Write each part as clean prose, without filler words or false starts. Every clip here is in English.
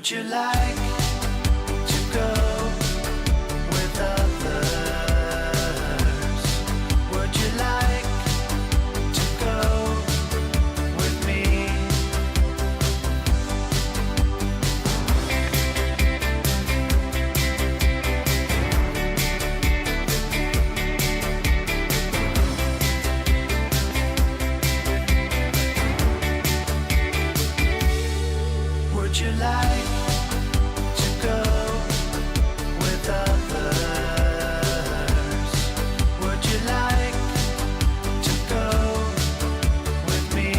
Would you like to go with others? Would you like to go with me? Would you like to go with others? Would you like to go with me?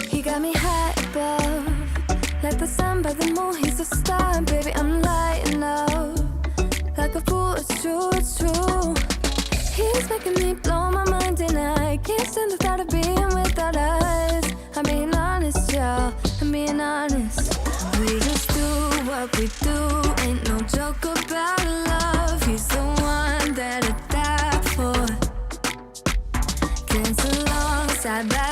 He got me high above, like the sun by the moon, he's a star. Baby, I'm lighting up, like a fool, it's true, it's true. He's making me blow my mind and I can't stand the thought of being without us. I'm being honest, y'all, I'm being honest. We just do what we do, ain't no joke about love. He's the one that I die for. Dance alongside by